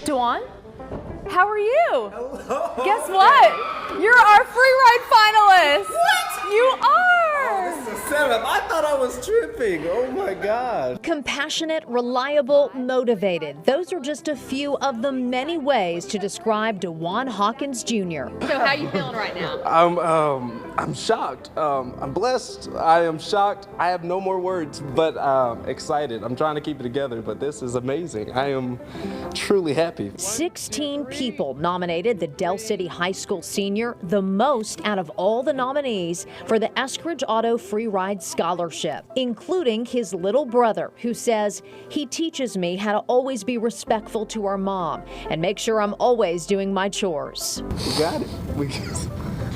Dewan, how are you? Hello. Guess what? You're our free ride finalist. What? You are. Oh, this is a setup. I thought I was tripping. Oh my gosh. Compassionate, reliable, motivated. Those are just a few of the many ways to describe Dewan Hawkins Jr. So how you feeling right now? I'm shocked. I'm blessed. I am shocked. I have no more words, but excited. I'm trying to keep it together, but this is amazing. I am truly happy. 16 people nominated the Del City High School senior, the most out of all the nominees for the Eskridge Auto Free Ride Scholarship, including his little brother, who says, "He teaches me how to always be respectful to our mom and make sure I'm always doing my chores." We got it.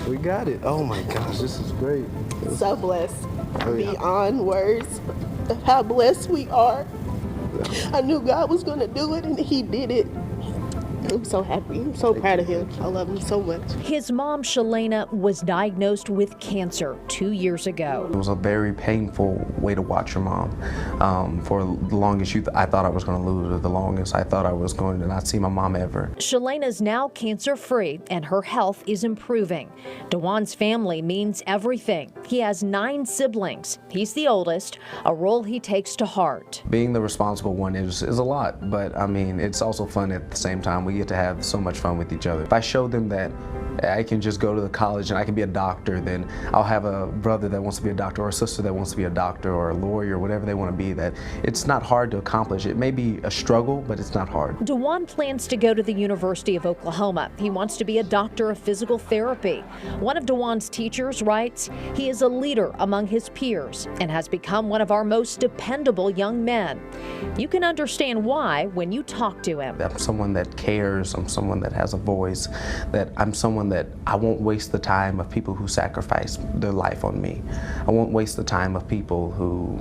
We got it. Oh my gosh, this is great. So blessed. Beyond words of how blessed we are. I knew God was going to do it, and He did it. I'm so happy. I'm so proud of him. I love him so much. His mom, Shalana, was diagnosed with cancer 2 years ago. It was a very painful way to watch your mom. For the longest, I thought I was going to lose her. The longest, I thought I was going to not see my mom ever. Shalana's now cancer-free, and her health is improving. Dewan's family means everything. He has 9 siblings. He's the oldest, a role he takes to heart. Being the responsible one is a lot, but I mean, it's also fun at the same time. We get to have so much fun with each other. If I show them that I can just go to the college and I can be a doctor, then I'll have a brother that wants to be a doctor or a sister that wants to be a doctor or a lawyer, whatever they want to be, that it's not hard to accomplish. It may be a struggle, but it's not hard. Dewan plans to go to the University of Oklahoma. He wants to be a doctor of physical therapy. One of Dewan's teachers writes, "He is a leader among his peers and has become one of our most dependable young men." You can understand why when you talk to him. I'm someone that cares. I'm someone that has a voice. That I'm someone that I won't waste the time of people who sacrifice their life on me. I won't waste the time of people who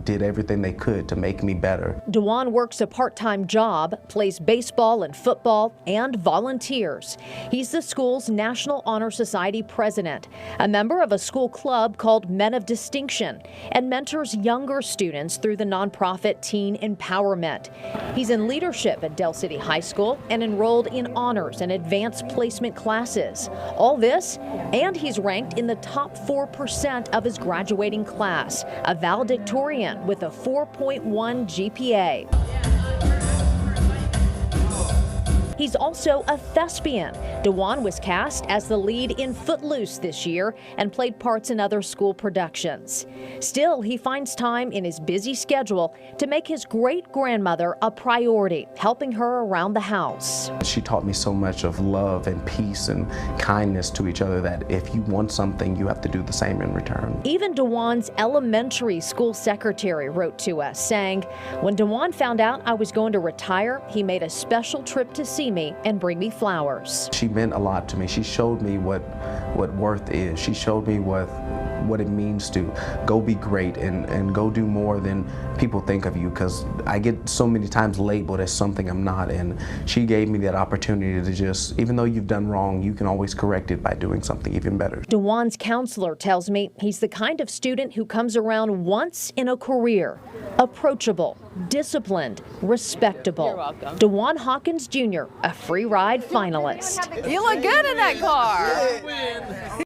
did everything they could to make me better. Dewan works a part-time job, plays baseball and football, and volunteers. He's the school's National Honor Society president, a member of a school club called Men of Distinction, and mentors younger students through the nonprofit Teen Empowerment. He's in leadership at Del City High School and enrolled in honors and advanced placement classes. All this, and he's ranked in the top 4% of his graduating class, a valedictorian with a 4.1 GPA. He's also a thespian. Dewan was cast as the lead in Footloose this year and played parts in other school productions. Still, he finds time in his busy schedule to make his great-grandmother a priority, helping her around the house. She taught me so much of love and peace and kindness to each other that if you want something, you have to do the same in return. Even Dewan's elementary school secretary wrote to us saying, "When Dewan found out I was going to retire, he made a special trip to see me and bring me flowers." She meant a lot to me. She showed me what worth is. She showed me what it means to go be great and go do more than people think of you, because I get so many times labeled as something I'm not, and she gave me that opportunity to just, even though you've done wrong, you can always correct it by doing something even better. Dewan's counselor tells me he's the kind of student who comes around once in a career. Approachable, disciplined, respectable. You're welcome. Dewan Hawkins Jr., a free ride finalist. You look good in that car.